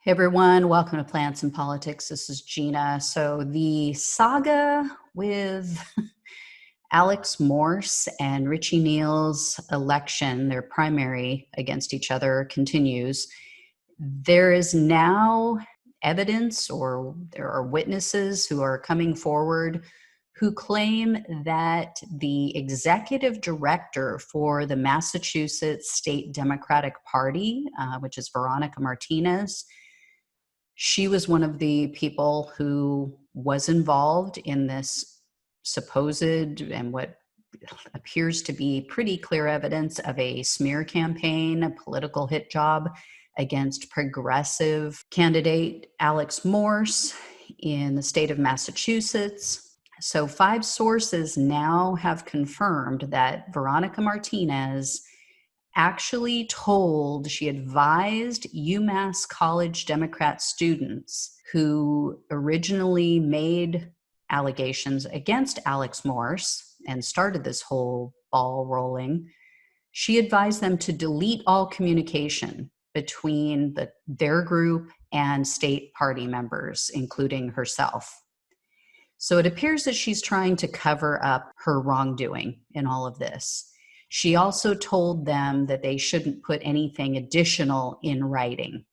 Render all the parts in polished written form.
Hey everyone, welcome to Plants and Politics. This is Gina. So the saga with Alex Morse and Richie Neal's election, their primary against each other, continues. There is now evidence, or there are witnesses who are coming forward who claim that the executive director for the Massachusetts State Democratic Party, which is Veronica Martinez, she was one of the people who was involved in this supposed and what appears to be pretty clear evidence of a smear campaign, a political hit job against progressive candidate Alex Morse in the state of Massachusetts. So 5 sources now have confirmed that Veronica Martinez she advised UMass College Democrat students who originally made allegations against Alex Morse and started this whole ball rolling. She advised them to delete all communication between their group and state party members, including herself. So it appears that she's trying to cover up her wrongdoing in all of this. She also told them that they shouldn't put anything additional in writing.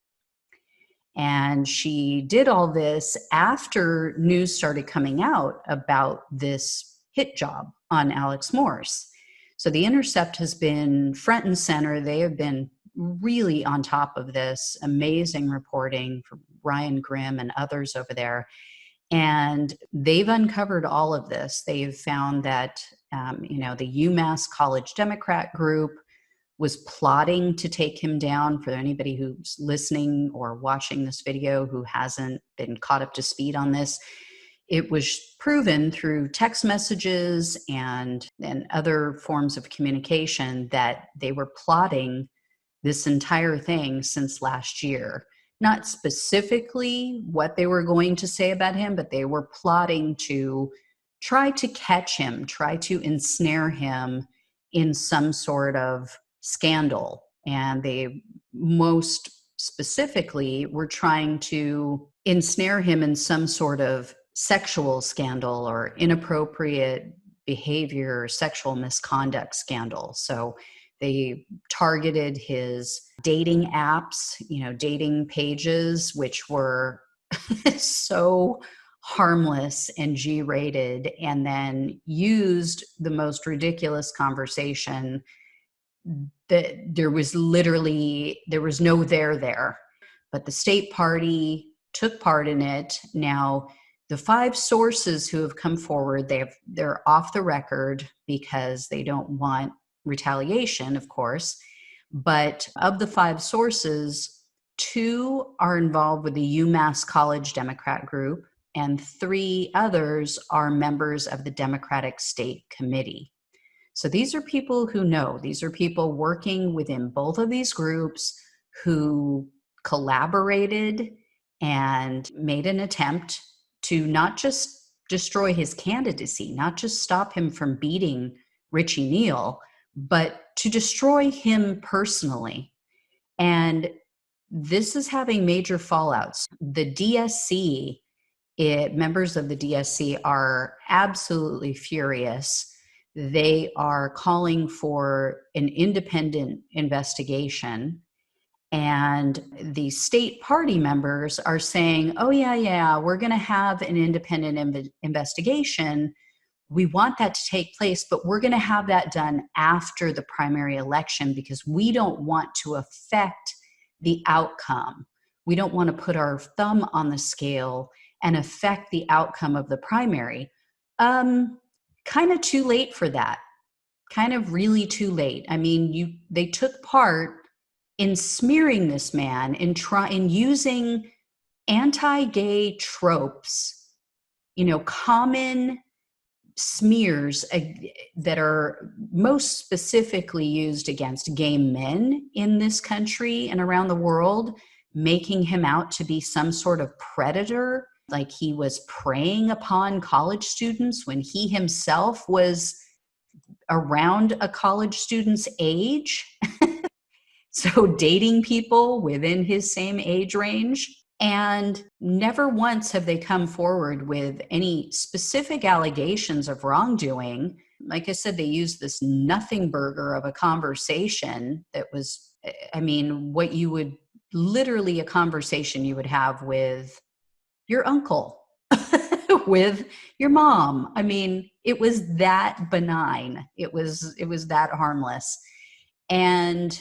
And she did all this after news started coming out about this hit job on Alex Morse. So The Intercept has been front and center. They have been really on top of this, amazing reporting from Ryan Grimm and others over there. And they've uncovered all of this. They've found that, the UMass College Democrat group was plotting to take him down. For anybody who's listening or watching this video who hasn't been caught up to speed on this, it was proven through text messages and other forms of communication that they were plotting this entire thing since last year. Not specifically what they were going to say about him, but they were plotting to try to catch him, try to ensnare him in some sort of scandal. And they most specifically were trying to ensnare him in some sort of sexual scandal or inappropriate behavior, sexual misconduct scandal. So they targeted his dating apps, dating pages, which were so harmless and G-rated, and then used the most ridiculous conversation that there was no there. But the state party took part in it. Now, the 5 sources who have come forward, they're off the record because they don't want retaliation, of course. But of the 5 sources, 2 are involved with the UMass College Democrat group, and 3 others are members of the Democratic State Committee. So these are people who know. These are people working within both of these groups who collaborated and made an attempt to not just destroy his candidacy, not just stop him from beating Richie Neal, but to destroy him personally. And this is having major fallouts. The DSC, members of the DSC are absolutely furious. They are calling for an independent investigation. And the state party members are saying, oh, yeah, we're going to have an independent investigation. We want that to take place, but we're going to have that done after the primary election because we don't want to affect the outcome. We don't want to put our thumb on the scale and affect the outcome of the primary. Kind of too late for that. Kind of really too late. I mean, they took part in smearing this man, in using anti-gay tropes, common smears that are most specifically used against gay men in this country and around the world, making him out to be some sort of predator, like he was preying upon college students when he himself was around a college student's age. So dating people within his same age range. And never once have they come forward with any specific allegations of wrongdoing. Like I said, they used this nothing burger of a conversation that was, I mean, what you would literally a conversation you would have with your uncle, with your mom. I mean, it was that benign. It was that harmless. And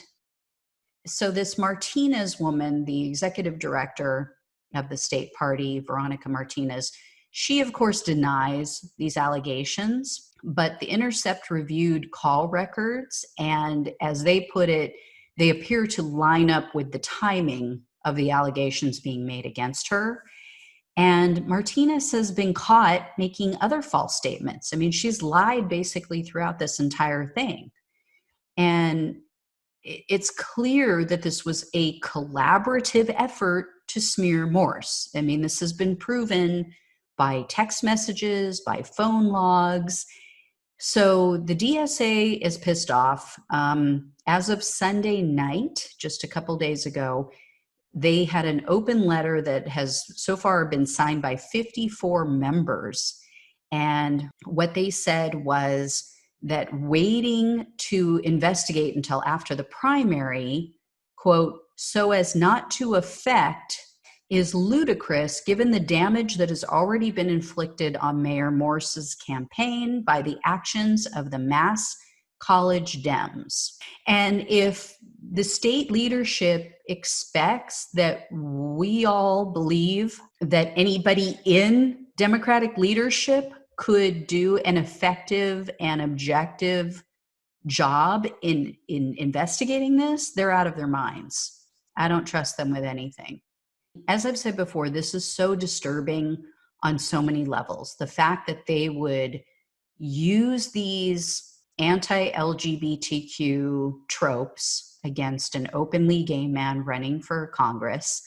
so this Martinez woman, the executive director of the state party, Veronica Martinez, she of course denies these allegations, but the Intercept reviewed call records, and as they put it, they appear to line up with the timing of the allegations being made against her. And Martinez has been caught making other false statements. I mean, she's lied basically throughout this entire thing. And it's clear that this was a collaborative effort to smear Morse. I mean, this has been proven by text messages, by phone logs. So the DSA is pissed off. As of Sunday night, just a couple days ago, they had an open letter that has so far been signed by 54 members. And what they said was that waiting to investigate until after the primary, quote, so as not to affect, is ludicrous given the damage that has already been inflicted on Mayor Morse's campaign by the actions of the mass college Dems. And if the state leadership expects that we all believe that anybody in Democratic leadership could do an effective and objective job in investigating this, they're out of their minds. I don't trust them with anything. As I've said before, this is so disturbing on so many levels. The fact that they would use these anti-LGBTQ tropes against an openly gay man running for Congress,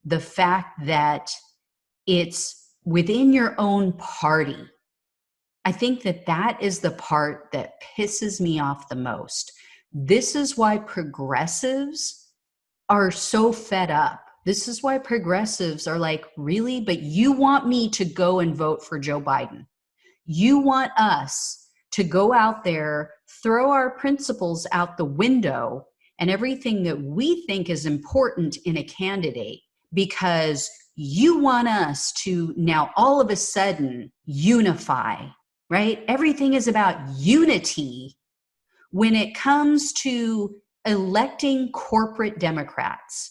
the fact that it's within your own party. I think that that is the part that pisses me off the most. This is why progressives are so fed up. This is why progressives are like, really? But you want me to go and vote for Joe Biden. You want us to go out there, throw our principles out the window and everything that we think is important in a candidate because you want us to now all of a sudden unify, right? Everything is about unity when it comes to electing corporate Democrats.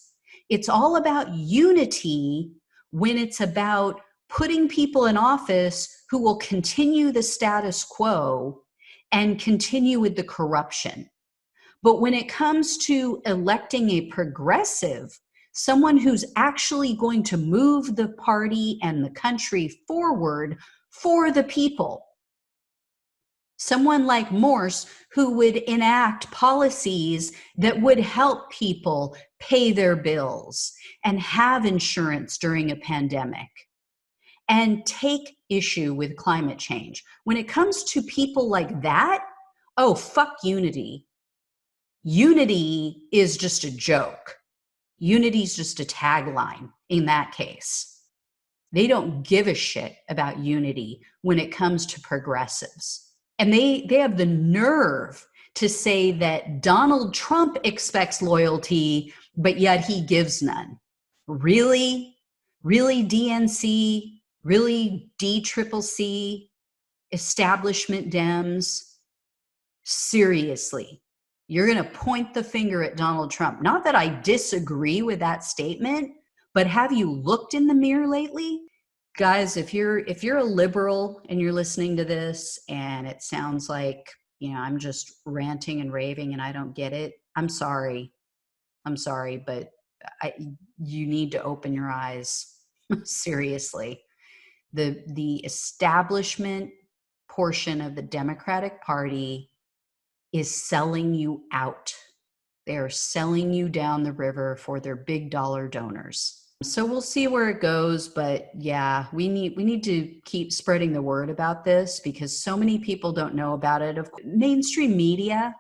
It's all about unity when it's about putting people in office who will continue the status quo and continue with the corruption. But when it comes to electing a progressive, someone who's actually going to move the party and the country forward for the people, someone like Morse who would enact policies that would help people pay their bills and have insurance during a pandemic and take issue with climate change. When it comes to people like that, oh, fuck unity. Unity is just a joke. Unity is just a tagline in that case. They don't give a shit about unity when it comes to progressives. And they have the nerve to say that Donald Trump expects loyalty, but yet he gives none. Really? Really, DNC? Really, DCCC? Establishment Dems? Seriously, you're going to point the finger at Donald Trump. Not that I disagree with that statement, but have you looked in the mirror lately? Guys, if you're a liberal and you're listening to this and it sounds like, I'm just ranting and raving and I don't get it, I'm sorry, but you need to open your eyes. Seriously. The establishment portion of the Democratic Party is selling you out. They're selling you down the river for their big dollar donors. So we'll see where it goes, but yeah, we need to keep spreading the word about this because so many people don't know about it. Mainstream media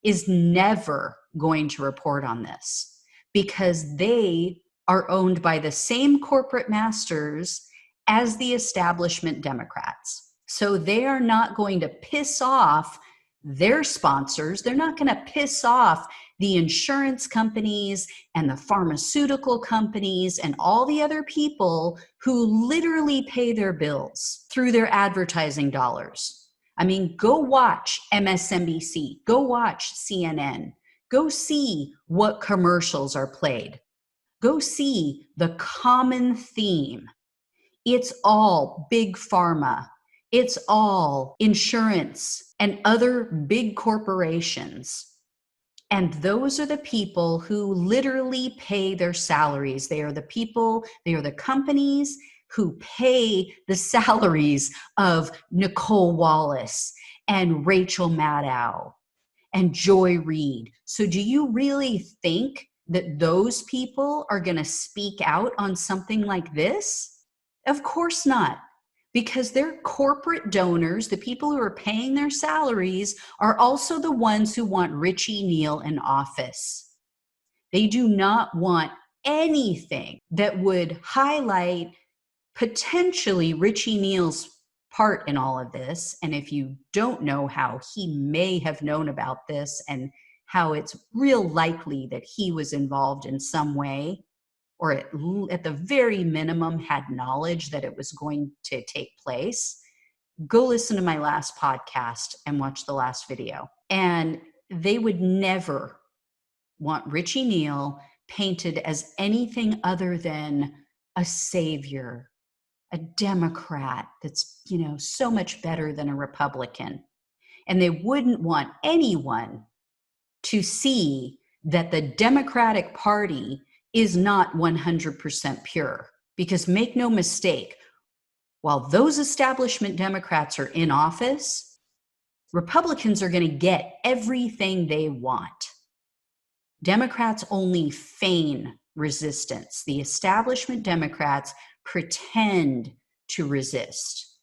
is never going to report on this because they are owned by the same corporate masters as the establishment Democrats. So they are not going to piss off their sponsors. They're not going to piss off the insurance companies and the pharmaceutical companies and all the other people who literally pay their bills through their advertising dollars. I mean, go watch MSNBC, go watch CNN, go see what commercials are played. Go see the common theme. It's all big pharma. It's all insurance and other big corporations. And those are the people who literally pay their salaries. They are the people, they are the companies who pay the salaries of Nicole Wallace and Rachel Maddow and Joy Reid. So do you really think that those people are going to speak out on something like this? Of course not, because their corporate donors, the people who are paying their salaries, are also the ones who want Richie Neal in office. They do not want anything that would highlight potentially Richie Neal's part in all of this. And if you don't know how he may have known about this and how it's real likely that he was involved in some way, or at the very minimum had knowledge that it was going to take place, go listen to my last podcast and watch the last video. And they would never want Richie Neal painted as anything other than a savior, a Democrat that's, so much better than a Republican. And they wouldn't want anyone to see that the Democratic Party is not 100% pure. Because make no mistake, while those establishment Democrats are in office, Republicans are going to get everything they want. Democrats only feign resistance. The establishment Democrats pretend to resist.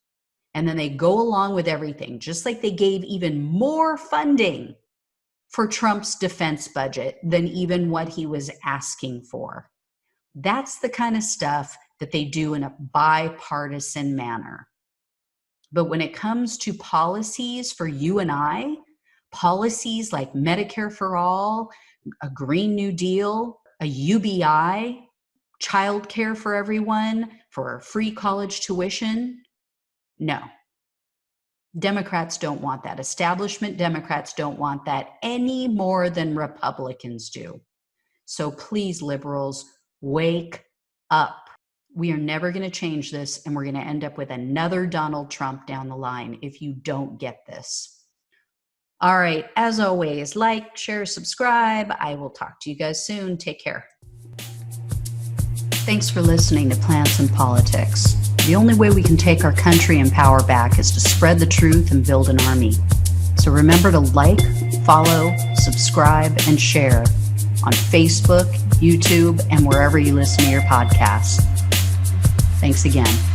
And then they go along with everything, just like they gave even more funding for Trump's defense budget than even what he was asking for. That's the kind of stuff that they do in a bipartisan manner. But when it comes to policies for you and I, policies like Medicare for all, a Green New Deal, a UBI, childcare for everyone, for free college tuition, no. Democrats don't want that. Establishment Democrats don't want that any more than Republicans do. So please, liberals, wake up. We are never going to change this, and we're going to end up with another Donald Trump down the line if you don't get this. All right, as always, like, share, subscribe. I will talk to you guys soon. Take care. Thanks for listening to Plants and Politics. The only way we can take our country and power back is to spread the truth and build an army. So remember to like, follow, subscribe, and share on Facebook, YouTube, and wherever you listen to your podcasts. Thanks again.